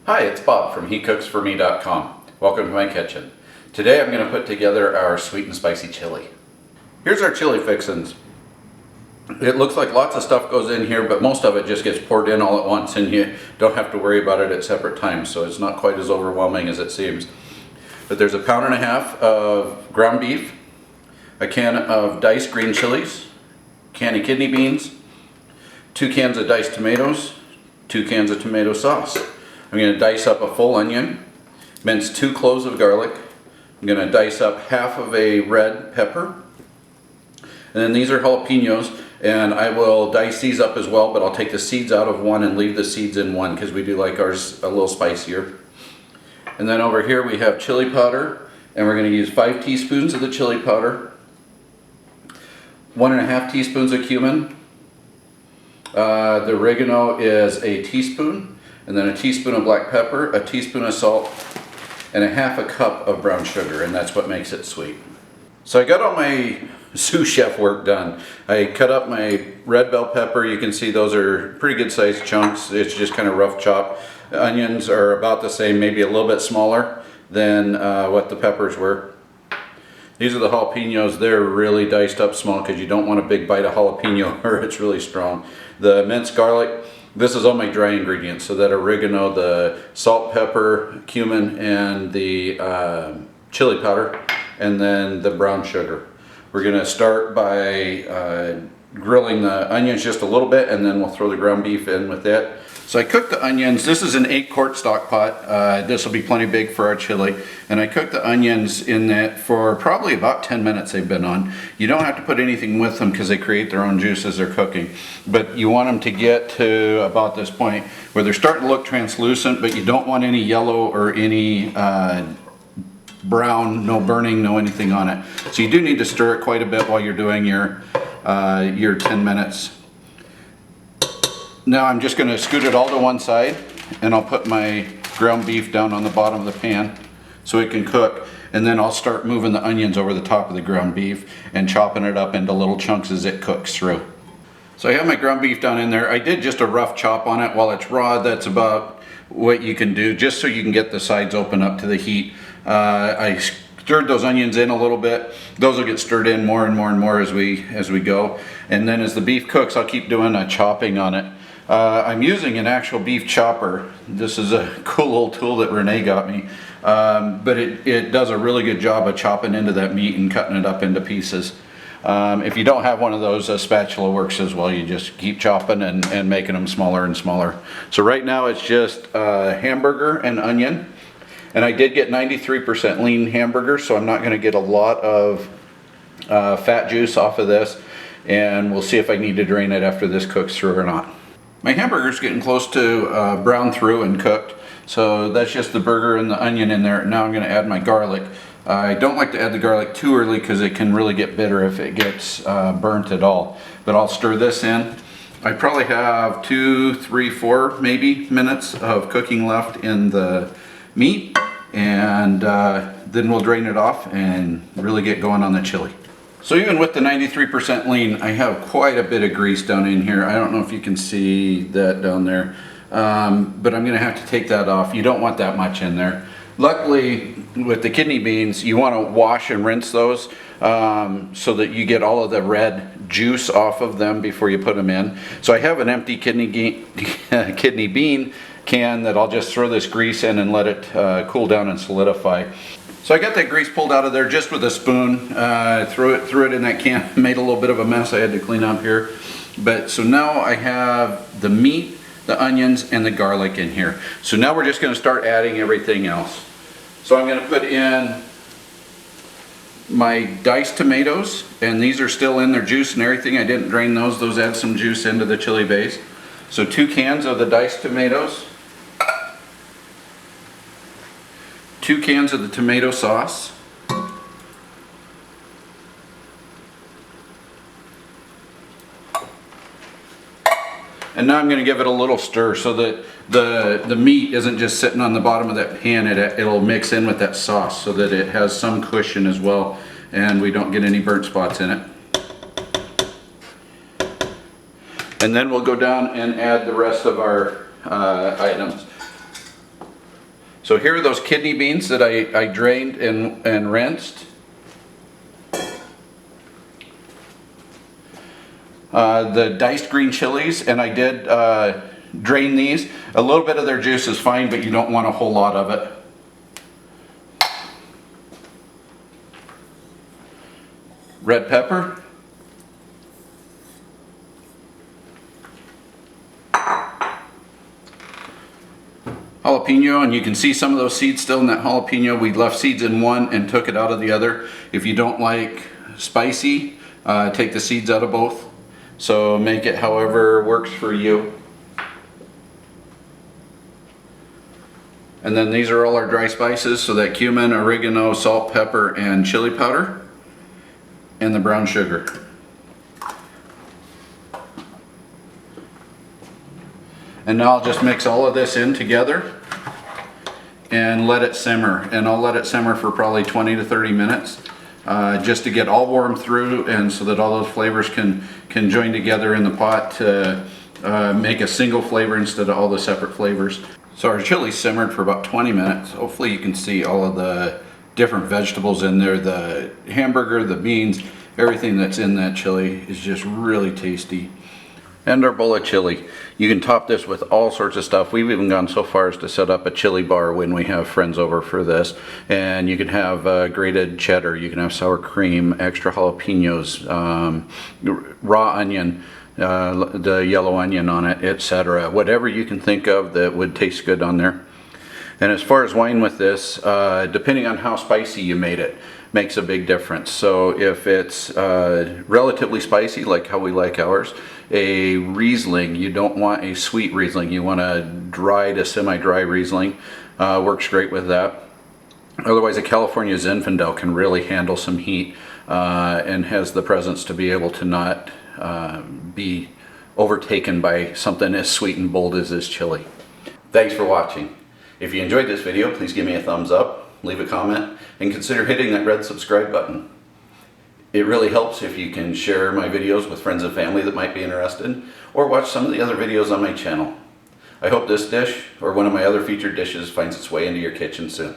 Hi, it's Bob from HeCooksForMe.com. Welcome to my kitchen. Today I'm going to put together our sweet and spicy chili. Here's our chili fixins. It looks like lots of stuff goes in here, but most of it just gets poured in all at once and you don't have to worry about it at separate times, so it's not quite as overwhelming as it seems. But there's a pound and a half of ground beef, a can of diced green chilies, a can of kidney beans, 2 cans of diced tomatoes, 2 cans of tomato sauce. I'm going to dice up a full onion, mince 2 cloves of garlic. I'm going to dice up half of a red pepper. And then these are jalapenos, and I will dice these up as well, but I'll take the seeds out of one and leave the seeds in one because we do like ours a little spicier. And then over here we have chili powder, and we're going to use 5 teaspoons of the chili powder, 1.5 teaspoons of cumin. The oregano is a teaspoon. And then a teaspoon of black pepper, a teaspoon of salt, and a half a cup of brown sugar, and that's what makes it sweet. So I got all my sous chef work done. I cut up my red bell pepper. You can see those are pretty good sized chunks. It's just kind of rough chop. The onions are about the same, maybe a little bit smaller than what the peppers were. These are the jalapenos. They're really diced up small because you don't want a big bite of jalapeno or it's really strong. The minced garlic. This is all my dry ingredients, so that oregano, the salt, pepper, cumin, and the chili powder, and then the brown sugar. We're going to start by grilling the onions just a little bit, and then we'll throw the ground beef in with it. So I cooked the onions. This is an 8-quart stock pot. This will be plenty big for our chili. And I cooked the onions in that for probably about 10 minutes they've been on. You don't have to put anything with them because they create their own juice as they're cooking. But you want them to get to about this point where they're starting to look translucent, but you don't want any yellow or any brown, no burning, no anything on it. So you do need to stir it quite a bit while you're doing your 10 minutes. Now I'm just going to scoot it all to one side, and I'll put my ground beef down on the bottom of the pan so it can cook, and then I'll start moving the onions over the top of the ground beef and chopping it up into little chunks as it cooks through. So I have my ground beef down in there. I did just a rough chop on it while it's raw. That's about what you can do just so you can get the sides open up to the heat. I stirred those onions in a little bit. Those will get stirred in more and more and more as we go. And then as the beef cooks, I'll keep doing a chopping on it. I'm using an actual beef chopper. This is a cool old tool that Renee got me. But it does a really good job of chopping into that meat and cutting it up into pieces. If you don't have one of those, a spatula works as well. You just keep chopping and making them smaller and smaller. So right now it's just hamburger and onion. And I did get 93% lean hamburger, so I'm not going to get a lot of fat juice off of this. And we'll see if I need to drain it after this cooks through or not. My hamburger's getting close to brown through and cooked, so that's just the burger and the onion in there. Now I'm going to add my garlic. I don't like to add the garlic too early because it can really get bitter if it gets burnt at all. But I'll stir this in. I probably have 2, 3, 4 maybe minutes of cooking left in the meat, and then we'll drain it off and really get going on the chili. So even with the 93% lean, I have quite a bit of grease down in here. I don't know if you can see that down there, but I'm going to have to take that off. You don't want that much in there. Luckily, with the kidney beans, you want to wash and rinse those so that you get all of the red juice off of them before you put them in. So I have an empty kidney bean can that I'll just throw this grease in and let it cool down and solidify. So I got that grease pulled out of there just with a spoon, threw it in that can, made a little bit of a mess I had to clean up here. But so now I have the meat, the onions, and the garlic in here. So now we're just going to start adding everything else. So I'm going to put in my diced tomatoes, and these are still in their juice and everything. I didn't drain those. Those add some juice into the chili base. So 2 cans of the diced tomatoes. 2 cans of the tomato sauce. And now I'm going to give it a little stir so that the meat isn't just sitting on the bottom of that pan. It'll mix in with that sauce so that it has some cushion as well and we don't get any burnt spots in it. And then we'll go down and add the rest of our items. So here are those kidney beans that I drained and rinsed. The diced green chilies, and I did drain these. A little bit of their juice is fine, but you don't want a whole lot of it. Red pepper. Jalapeno, and you can see some of those seeds still in that jalapeno. We left seeds in one and took it out of the other. If you don't like spicy, take the seeds out of both. So make it however works for you. And then these are all our dry spices, so that cumin, oregano, salt, pepper, and chili powder, and the brown sugar. And now I'll just mix all of this in together and let it simmer. And I'll let it simmer for probably 20 to 30 minutes just to get all warm through, and so that all those flavors can join together in the pot to make a single flavor instead of all the separate flavors. So our chili simmered for about 20 minutes. Hopefully you can see all of the different vegetables in there. The hamburger, the beans, everything that's in that chili is just really tasty. And our bowl of chili. You can top this with all sorts of stuff. We've even gone so far as to set up a chili bar when we have friends over for this. And you can have grated cheddar, you can have sour cream, extra jalapenos, raw onion, the yellow onion on it, etc. Whatever you can think of that would taste good on there. And as far as wine with this, depending on how spicy you made it, makes a big difference. So if it's relatively spicy, like how we like ours, a Riesling, you don't want a sweet Riesling, you want a dry to semi-dry Riesling, works great with that. Otherwise, a California Zinfandel can really handle some heat and has the presence to be able to not be overtaken by something as sweet and bold as this chili. Thanks for watching. If you enjoyed this video, please give me a thumbs up, leave a comment, and consider hitting that red subscribe button. It really helps if you can share my videos with friends and family that might be interested, or watch some of the other videos on my channel. I hope this dish, or one of my other featured dishes, finds its way into your kitchen soon.